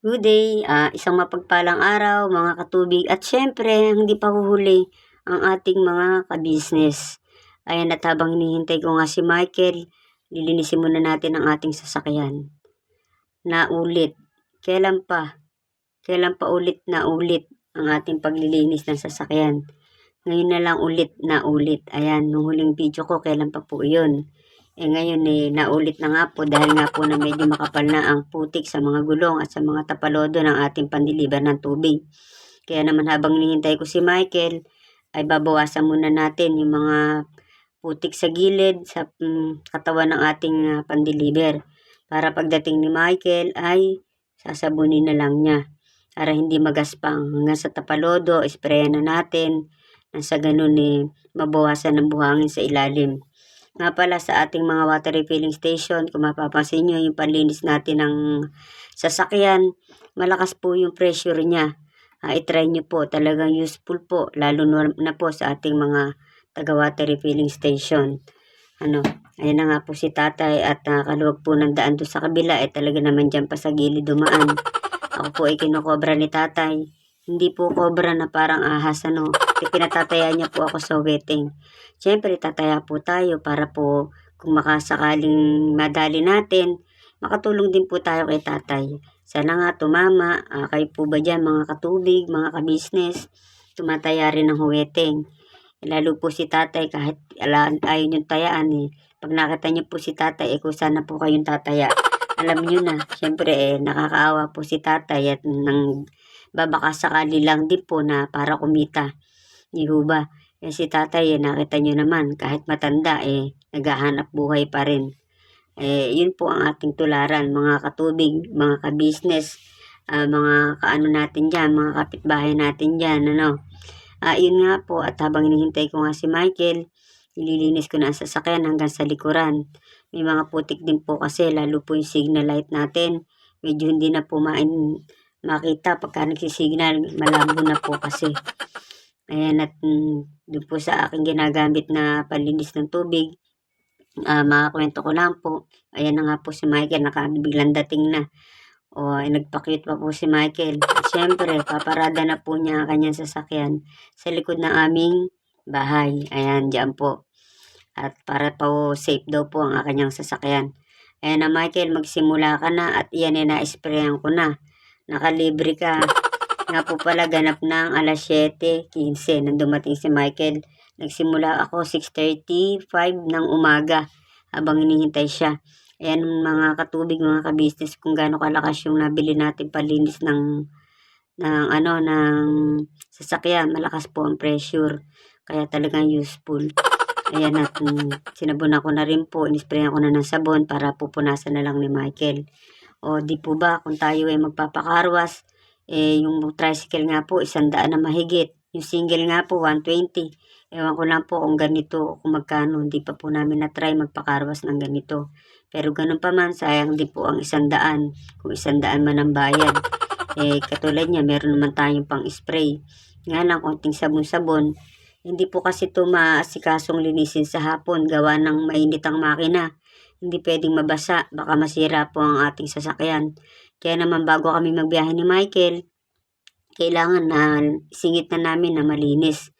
Good day, isang mapagpalang araw mga katubig at syempre hindi pa huhuli ang ating mga ka-business. Ayan, at habang hinihintay ko nga si Michael, lilinisin muna natin ang ating sasakyan. Naulit. Kailan pa? Kailan pa ulit na ulit ang ating paglilinis ng sasakyan? Ngayon na lang ulit na ulit. Ayan, nung huling video ko, kailan pa po yun? Ngayon naulit na nga po dahil nga po na medyo makapal na ang putik sa mga gulong at sa mga tapalodo ng ating pandiliver ng tubig. Kaya naman habang hinihintay ko si Michael, ay babawasan muna natin yung mga putik sa gilid sa katawan ng ating pandiliver. Para pagdating ni Michael ay sasabunin na lang niya para hindi magaspang. Hanggang sa tapalodo, sprayan na natin nang sa ganun mabawasan ng buhangin sa ilalim. Nga pala sa ating mga water refilling station, kung mapapansin nyo yung panlinis natin ng sasakyan, malakas po yung pressure niya. I-try nyo po, talagang useful po, lalo na po sa ating mga taga water refilling station. Ayan na nga po si tatay at kaluwag po ng daan doon sa kabila, talaga naman dyan pa sa gilid dumaan. Ako po ay kinokobra ni tatay. Hindi po cobra na parang ahas, Pinatataya niya po ako sa wetting. Siyempre, tataya po tayo para po kung makasakaling madali natin, makatulong din po tayo kay tatay. Sana nga tumama, kayo po ba dyan mga katubig, mga ka-business, tumataya rin ng wetting. Lalo po si tatay kahit ayaw niyong tayaan Pag nakita niyo po si tatay, kung sana po kayong tataya. Alam niyo na, siyempre nakakaawa po si tatay at nang babaka sakali lang din po na para kumita. Di ho ba? Si tatay nakita nyo naman, kahit matanda naghahanap buhay pa rin. Yun po ang ating tularan, mga katubig, mga ka-business, mga kaano natin dyan, mga kapitbahay natin dyan, yun nga po, at habang hinihintay ko nga si Michael, ililinis ko na ang sasakyan hanggang sa likuran. May mga putik din po kasi, lalo po yung signal light natin. Medyo hindi na po makita pagka nagsisignal, malabo na po kasi. Ayan, at doon po sa aking ginagamit na panlinis ng tubig, makakwento ko lang po. Ayan na nga po si Michael, nakabiglang dating na. Nagpa-cute pa po si Michael. At syempre, paparada na po niya ang kanyang sasakyan sa likod ng aming bahay. Ayan, dyan po. At para po safe daw po ang kanyang sasakyan. Ayan na Michael, magsimula ka na at iyan na-sprayan ko na. Nakalibre ka. Nga po pala, ganap ng alas 7:15 nang dumating si Michael. Nagsimula ako 6:35 ng umaga habang hinihintay siya. Ayan mga katubig, mga ka-business, kung gaano kalakas yung nabili natin palinis ng sasakyan. Malakas po ang pressure. Kaya talagang useful. Ayan, at sinabunan ko na rin po. Inisprayan ko na ng sabon para pupunasan na lang ni Michael. Di po ba kung tayo ay magpapakarwas, yung tricycle nga po 100 na mahigit. Yung single nga po 120. Ewan ko lang po kung ganito, kung magkano. Hindi pa po namin na-try magpakarwas ng ganito. Pero ganun pa man, sayang din po ang 100. Kung 100 man ang bayad. Katulad niya, meron naman tayong pang spray. Nga lang, konting sabon-sabon. Hindi po kasi ito maasikasong linisin sa hapon. Gawa ng mainit ang makina. Hindi pwedeng mabasa, baka masira po ang ating sasakyan. Kaya naman bago kami magbiyahe ni Michael, kailangan na singit na namin na malinis.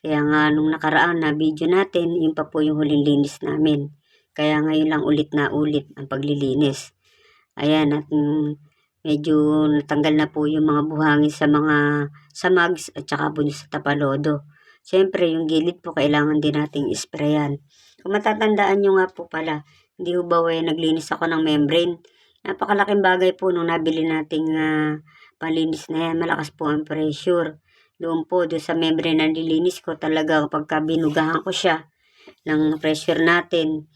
Kaya nga nung nakaraan na video natin, yun pa po yung huling linis namin. Kaya ngayon lang ulit na ulit ang paglilinis. Ayan, at medyo natanggal na po yung mga buhangin sa mga mags at saka po sa tapalodo. Siyempre, yung gilid po kailangan din nating isprayan. Kung matatandaan nyo nga po pala, hindi ho ba naglinis ako ng membrane? Napakalaking bagay po nung nabili nating palinis na yan. Malakas po ang pressure. Doon sa membrane na nilinis ko talaga pagka binugahan ko siya ng pressure natin,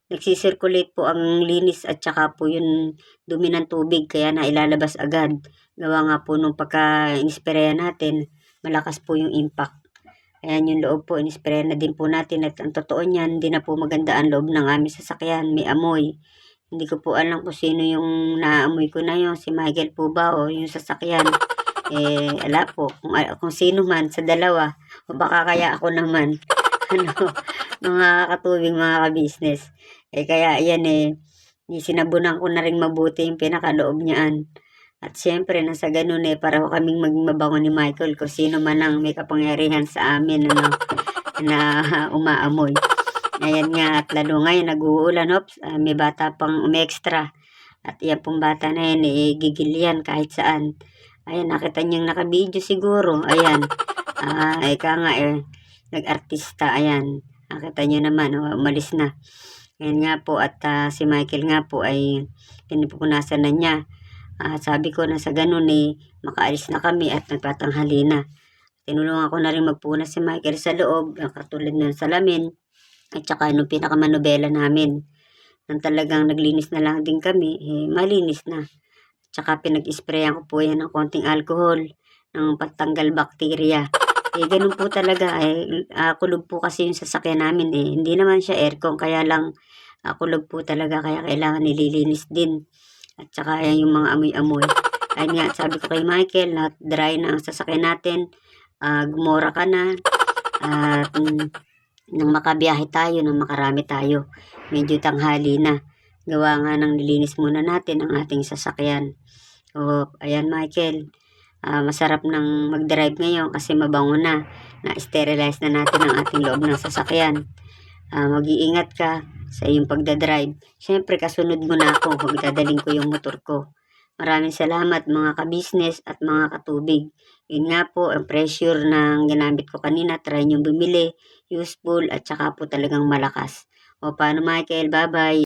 nagsisirculate po ang linis at saka po yung dumi ng tubig kaya nailalabas agad. Gawa nga po nung pagka-inspiraya natin, malakas po yung impact. Ayan yung loob po, inispray na din po natin at ang totoo niyan, hindi na po maganda ang loob ng aming sasakyan, may amoy. Hindi ko po alam kung sino yung naamoy ko na yun, si Michael po ba o yung sasakyan. Ala po, kung sino man sa dalawa, o baka kaya ako naman, mga katubing, mga ka-business. Kaya yan sinabunan ko na rin mabuti yung pinakaloob niyaan. At siyempre nasa gano'n, pareho kaming maging mabango ni Michael kung sino man ang may kapangyarihan sa amin ano, na umaamoy. Ayan nga at lalo ngayon nag-uulan, oops, may bata pang umextra at iyan pong bata na yan, gigil yan kahit saan. Ayan, nakita niyang naka-video siguro, ayan, ika nga, nag-artista, ayan. Nakita niyo naman, umalis na. Ayan nga po at si Michael nga po ay pinupunasan na niya. Sabi ko na sa ganun makaalis na kami at nagtatanghali na. Tinulungan ko na rin magpunas si Michael sa loob, katulad ng salamin, at saka nung pinakamanobela namin. Nang talagang naglinis na lang din kami, malinis na. Tsaka pinag-sprayan ko po yan ng konting alcohol, ng pagtanggal bakterya. Ganun po talaga, kulog po kasi yung sasakyan namin Hindi naman siya aircon, kaya lang kulog po talaga, kaya kailangan nililinis din. At saka ayan yung mga amoy-amoy. Ayun nga, sabi ko kay Michael na dry na ang sasakyan natin, gumora ka na, at nang makabiyahe tayo, nang makarami tayo. Medyo tanghali na. Gawa nga ng nilinis muna natin ang ating sasakyan. So, ayan Michael, masarap nang mag-drive ngayon kasi mabango na. Na-sterilize na natin ang ating loob ng sasakyan. Mag-iingat ka sa iyong pagdadrive. Siyempre, kasunod mo na ako kung dadaling ko yung motor ko. Maraming salamat mga ka-business at mga katubig. Yun nga po, ang pressure ng ginamit ko kanina, try nyo bumili, useful at saka po talagang malakas. O paano Michael, bye-bye.